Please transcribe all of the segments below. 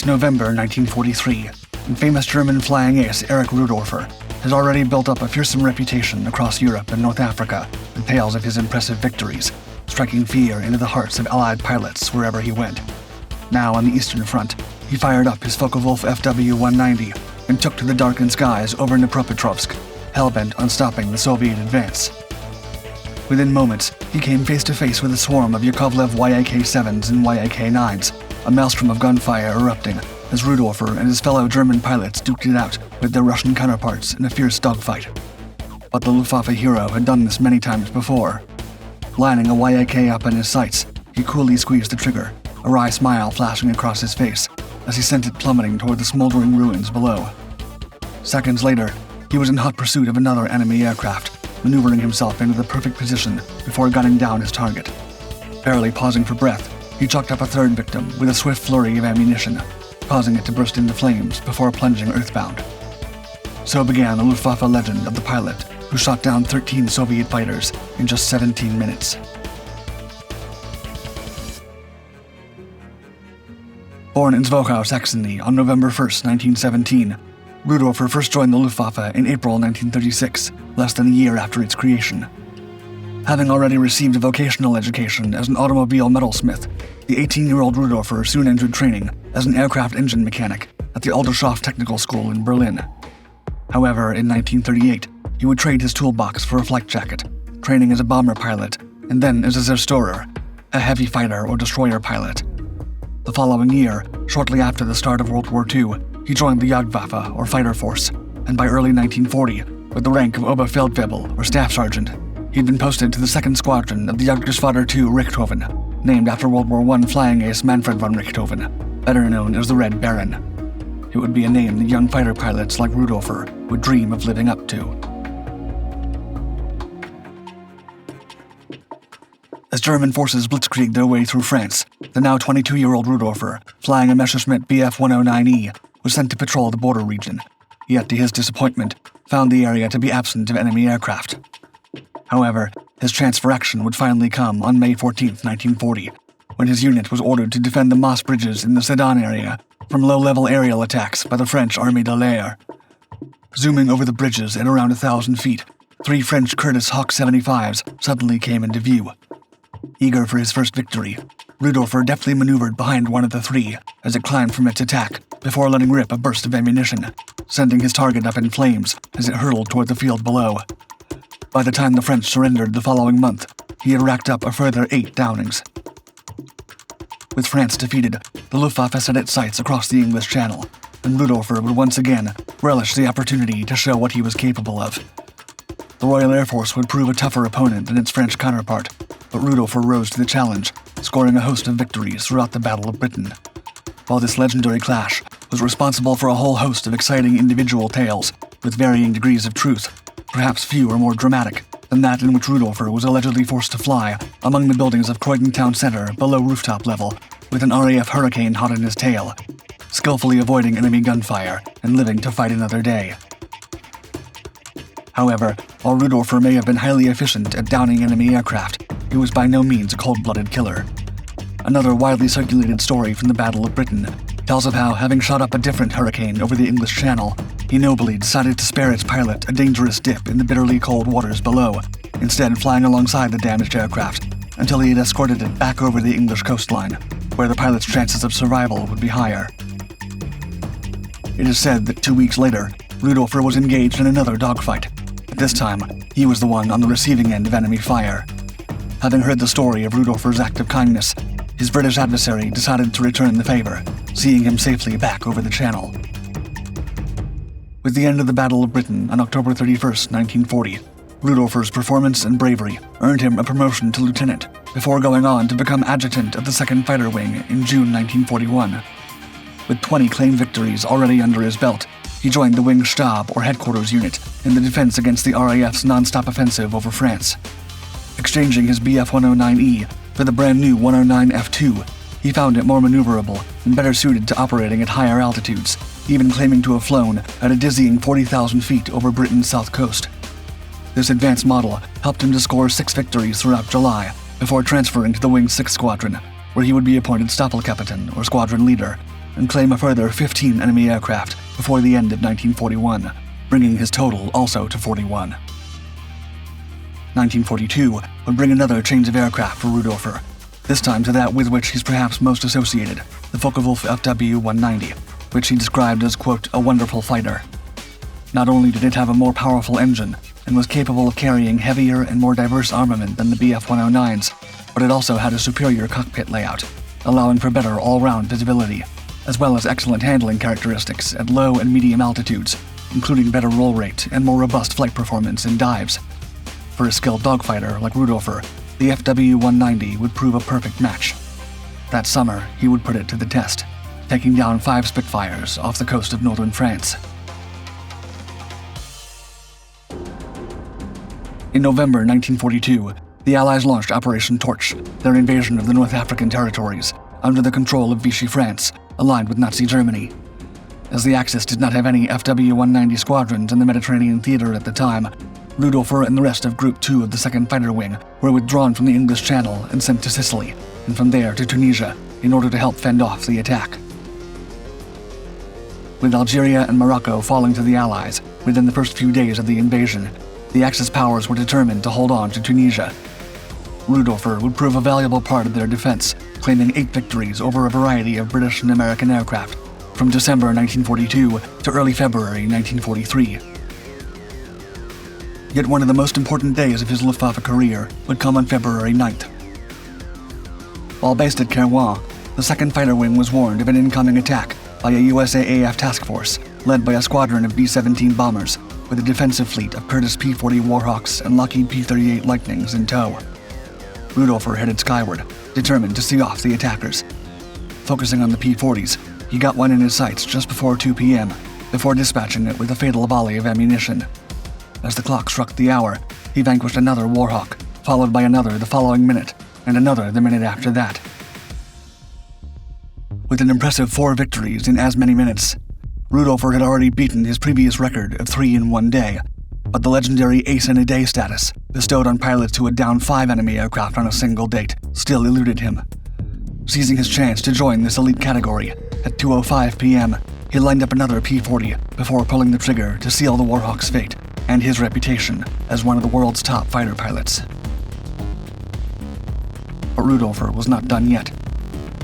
It's November 1943, and famous German flying ace Erich Rudolfer has already built up a fearsome reputation across Europe and North Africa with tales of his impressive victories, striking fear into the hearts of Allied pilots wherever he went. Now on the Eastern Front, he fired up his Focke-Wulf FW-190 and took to the darkened skies over Dnipropetrovsk, hell-bent on stopping the Soviet advance. Within moments, he came face to face with a swarm of Yakovlev Yak-7s and Yak-9s, a maelstrom of gunfire erupting as Rudolfer and his fellow German pilots duked it out with their Russian counterparts in a fierce dogfight. But the Luftwaffe hero had done this many times before. Lining a Yak up in his sights, he coolly squeezed the trigger, a wry smile flashing across his face as he sent it plummeting toward the smoldering ruins below. Seconds later, he was in hot pursuit of another enemy aircraft, maneuvering himself into the perfect position before gunning down his target. Barely pausing for breath, he chucked up a third victim with a swift flurry of ammunition, causing it to burst into flames before plunging earthbound. So began the Luftwaffe legend of the pilot who shot down 13 Soviet fighters in just 17 minutes. Born in Zwochau, Saxony on November 1, 1917, Rudolfer first joined the Luftwaffe in April 1936, less than a year after its creation. Having already received a vocational education as an automobile metalsmith, the 18-year-old Rudolfer soon entered training as an aircraft engine mechanic at the Aldershot Technical School in Berlin. However, in 1938, he would trade his toolbox for a flight jacket, training as a bomber pilot and then as a Zerstörer, a heavy fighter or destroyer pilot. The following year, shortly after the start of World War II, he joined the Jagdwaffe, or fighter force, and by early 1940, with the rank of Oberfeldwebel, or staff sergeant, he'd been posted to the 2nd Squadron of the Jagdgeschwader II Richthofen, named after World War I flying ace Manfred von Richthofen, better known as the Red Baron. It would be a name that young fighter pilots like Rudolfer would dream of living up to. As German forces blitzkrieged their way through France, the now 22-year-old Rudolfer, flying a Messerschmitt Bf-109E, was sent to patrol the border region, yet to his disappointment, found the area to be absent of enemy aircraft. However, his chance for action would finally come on May 14, 1940, when his unit was ordered to defend the Moss bridges in the Sedan area from low-level aerial attacks by the French Armée de l'Air. Zooming over the bridges at around 1,000 feet, 3 French Curtiss Hawk 75s suddenly came into view. Eager for his first victory, Rudolfer deftly maneuvered behind one of the 3 as it climbed from its attack before letting rip a burst of ammunition, sending his target up in flames as it hurtled toward the field below. By the time the French surrendered the following month, he had racked up a further 8 downings. With France defeated, the Luftwaffe set its sights across the English Channel, and Rudolfer would once again relish the opportunity to show what he was capable of. The Royal Air Force would prove a tougher opponent than its French counterpart, but Rudolfer rose to the challenge, scoring a host of victories throughout the Battle of Britain. While this legendary clash was responsible for a whole host of exciting individual tales with varying degrees of truth, perhaps few are more dramatic than that in which Rudolfer was allegedly forced to fly among the buildings of Croydon Town Center below rooftop level with an RAF Hurricane hot in his tail, skillfully avoiding enemy gunfire and living to fight another day. However, while Rudolfer may have been highly efficient at downing enemy aircraft, he was by no means a cold-blooded killer. Another widely circulated story from the Battle of Britain tells of how, having shot up a different Hurricane over the English Channel, he nobly decided to spare its pilot a dangerous dip in the bitterly cold waters below, instead flying alongside the damaged aircraft until he had escorted it back over the English coastline, where the pilot's chances of survival would be higher. It is said that 2 weeks later, Rudolfer was engaged in another dogfight. This time, he was the one on the receiving end of enemy fire. Having heard the story of Rudolfer's act of kindness, his British adversary decided to return the favor, seeing him safely back over the Channel. With the end of the Battle of Britain on October 31, 1940, Rudolfer's performance and bravery earned him a promotion to lieutenant, before going on to become adjutant of the 2nd Fighter Wing in June 1941. With 20 claimed victories already under his belt, he joined the Wing Stab, or headquarters unit, in the defense against the RAF's non-stop offensive over France. Exchanging his Bf-109E for the brand new 109F2, he found it more maneuverable and better suited to operating at higher altitudes, even claiming to have flown at a dizzying 40,000 feet over Britain's south coast. This advanced model helped him to score 6 victories throughout July, before transferring to the Wing's 6th Squadron, where he would be appointed Stabelkapitän, or squadron leader, and claim a further 15 enemy aircraft before the end of 1941, bringing his total also to 41. 1942 would bring another change of aircraft for Rudolfer, this time to that with which he's perhaps most associated, the Focke-Wulf FW-190, which he described as, quote, a wonderful fighter. Not only did it have a more powerful engine and was capable of carrying heavier and more diverse armament than the Bf-109s, but it also had a superior cockpit layout, allowing for better all-round visibility, as well as excellent handling characteristics at low and medium altitudes, including better roll rate and more robust flight performance in dives. For a skilled dogfighter like Rudolfer, the FW-190 would prove a perfect match. That summer, he would put it to the test, taking down 5 Spitfires off the coast of northern France. In November 1942, the Allies launched Operation Torch, their invasion of the North African territories, under the control of Vichy France, aligned with Nazi Germany. As the Axis did not have any FW-190 squadrons in the Mediterranean theater at the time, Rudolfer and the rest of Group 2 of the 2nd Fighter Wing were withdrawn from the English Channel and sent to Sicily, and from there to Tunisia, in order to help fend off the attack. With Algeria and Morocco falling to the Allies within the first few days of the invasion, the Axis powers were determined to hold on to Tunisia. Rudolfer would prove a valuable part of their defense, claiming 8 victories over a variety of British and American aircraft, from December 1942 to early February 1943. Yet one of the most important days of his Luftwaffe career would come on February 9th. While based at Kairouan, the 2nd Fighter Wing was warned of an incoming attack by a USAAF task force led by a squadron of B-17 bombers with a defensive fleet of Curtiss P-40 Warhawks and Lockheed P-38 Lightnings in tow. Rudolfer headed skyward, determined to see off the attackers. Focusing on the P-40s, he got one in his sights just before 2 p.m., before dispatching it with a fatal volley of ammunition. As the clock struck the hour, he vanquished another Warhawk, followed by another the following minute, and another the minute after that. With an impressive 4 victories in as many minutes, Rudolfer had already beaten his previous record of 3 in one day, but the legendary ace-in-a-day status, bestowed on pilots who had downed 5 enemy aircraft on a single date, still eluded him. Seizing his chance to join this elite category, at 2:05 p.m., he lined up another P-40 before pulling the trigger to seal the Warhawk's fate and his reputation as one of the world's top fighter pilots. But Rudolfer was not done yet.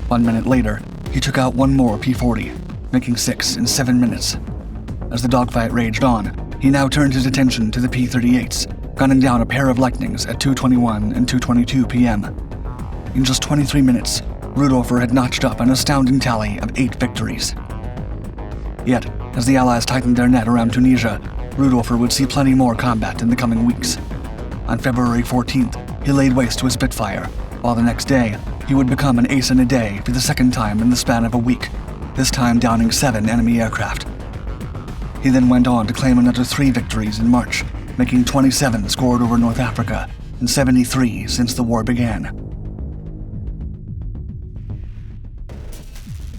1 minute later, he took out one more P-40, making 6 in 7 minutes. As the dogfight raged on, he now turned his attention to the P-38s, gunning down a pair of Lightnings at 2:21 and 2:22 p.m. In just 23 minutes, Rudolfer had notched up an astounding tally of 8 victories. Yet, as the Allies tightened their net around Tunisia, Rudolfer would see plenty more combat in the coming weeks. On February 14th, he laid waste to a Spitfire, while the next day, he would become an ace in a day for the 2nd time in the span of a week, this time downing 7 enemy aircraft. He then went on to claim another 3 victories in March, making 27 scored over North Africa and 73 since the war began.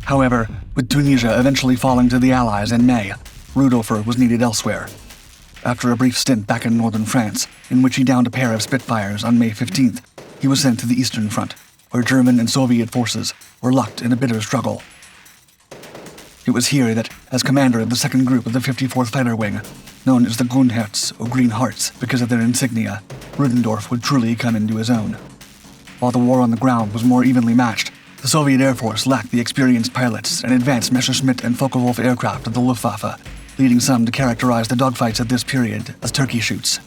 However, with Tunisia eventually falling to the Allies in May, Rudolfer was needed elsewhere. After a brief stint back in northern France, in which he downed a pair of Spitfires on May 15th, he was sent to the Eastern Front, where German and Soviet forces were locked in a bitter struggle. It was here that, as commander of the 2nd Group of the 54th Fighter Wing, known as the Grünherz or Green Hearts because of their insignia, Ludendorff would truly come into his own. While the war on the ground was more evenly matched, the Soviet Air Force lacked the experienced pilots and advanced Messerschmitt and Focke-Wulf aircraft of the Luftwaffe, leading some to characterize the dogfights of this period as turkey shoots.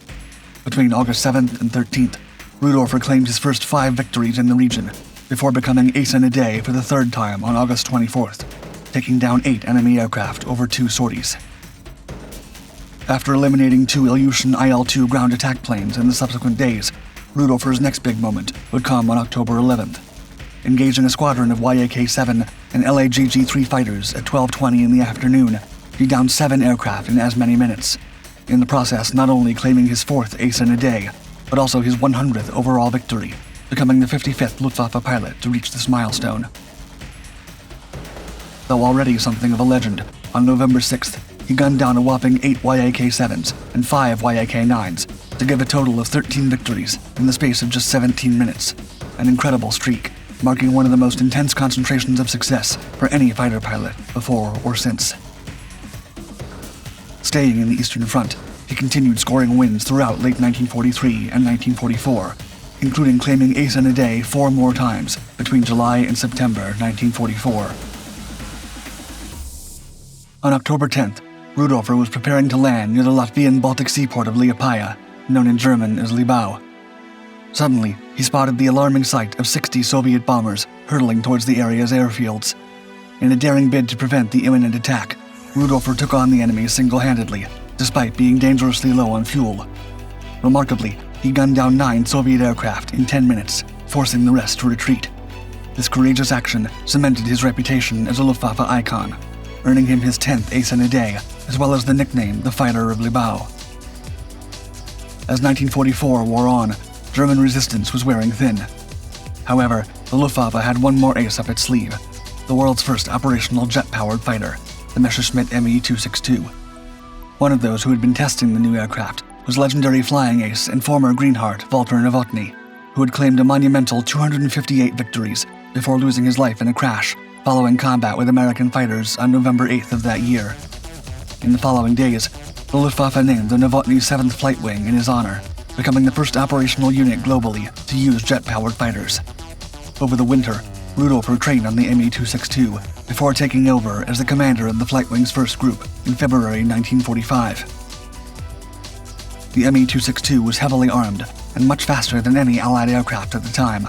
Between August 7th and 13th, Rudolfer claimed his first 5 victories in the region, before becoming ace in a day for the 3rd time on August 24th, taking down 8 enemy aircraft over 2 sorties. After eliminating 2 Ilyushin IL-2 ground attack planes in the subsequent days, Rudolfer's next big moment would come on October 11th. Engaging a squadron of Yak-7 and LAGG-3 fighters at 12:20 in the afternoon, he downed 7 aircraft in as many minutes, in the process not only claiming his 4th ace in a day, but also his 100th overall victory, becoming the 55th Luftwaffe pilot to reach this milestone. Though already something of a legend, on November 6th, he gunned down a whopping 8 Yak-7s and 5 Yak-9s to give a total of 13 victories in the space of just 17 minutes, an incredible streak marking one of the most intense concentrations of success for any fighter pilot before or since. Staying in the Eastern Front, he continued scoring wins throughout late 1943 and 1944, including claiming ace in a day 4 more times between July and September 1944. On October 10th, Rudolfer was preparing to land near the Latvian Baltic seaport of Liepaja, known in German as Libau. Suddenly, he spotted the alarming sight of 60 Soviet bombers hurtling towards the area's airfields. In a daring bid to prevent the imminent attack, Rudolfer took on the enemy single-handedly, despite being dangerously low on fuel. Remarkably, he gunned down 9 Soviet aircraft in 10 minutes, forcing the rest to retreat. This courageous action cemented his reputation as a Luftwaffe icon, earning him his 10th ace in a day, as well as the nickname the Fighter of Libau. As 1944 wore on, German resistance was wearing thin. However, the Luftwaffe had one more ace up its sleeve, the world's first operational jet-powered fighter, the Messerschmitt Me-262. One of those who had been testing the new aircraft was legendary flying ace and former Greenheart Walter Novotny, who had claimed a monumental 258 victories before losing his life in a crash following combat with American fighters on November 8th of that year. In the following days, the Luftwaffe named the Novotny 7th Flight Wing in his honor, becoming the first operational unit globally to use jet-powered fighters. Over the winter, Rudolfer trained on the Me-262 before taking over as the commander of the Flight Wing's first group in February 1945. The Me-262 was heavily armed and much faster than any Allied aircraft at the time,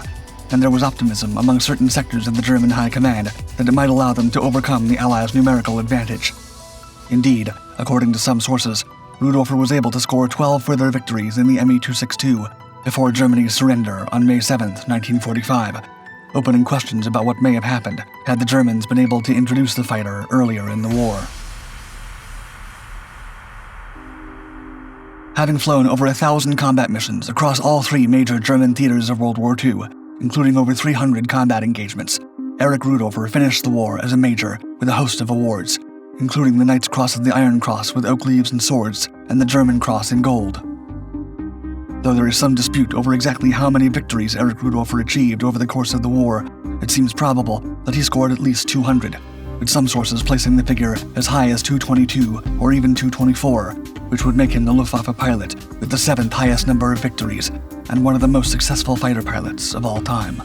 and there was optimism among certain sectors of the German High Command that it might allow them to overcome the Allies' numerical advantage. Indeed, according to some sources, Rudolfer was able to score 12 further victories in the Me-262 before Germany's surrender on May 7, 1945, opening questions about what may have happened had the Germans been able to introduce the fighter earlier in the war. Having flown over 1,000 combat missions across all 3 major German theaters of World War II, including over 300 combat engagements, Erich Rudolfer finished the war as a major with a host of awards, including the Knight's Cross of the Iron Cross with oak leaves and swords, and the German Cross in gold. Though there is some dispute over exactly how many victories Erich Rudolfer achieved over the course of the war, it seems probable that he scored at least 200, with some sources placing the figure as high as 222 or even 224, which would make him the Luftwaffe pilot with the 7th highest number of victories and one of the most successful fighter pilots of all time.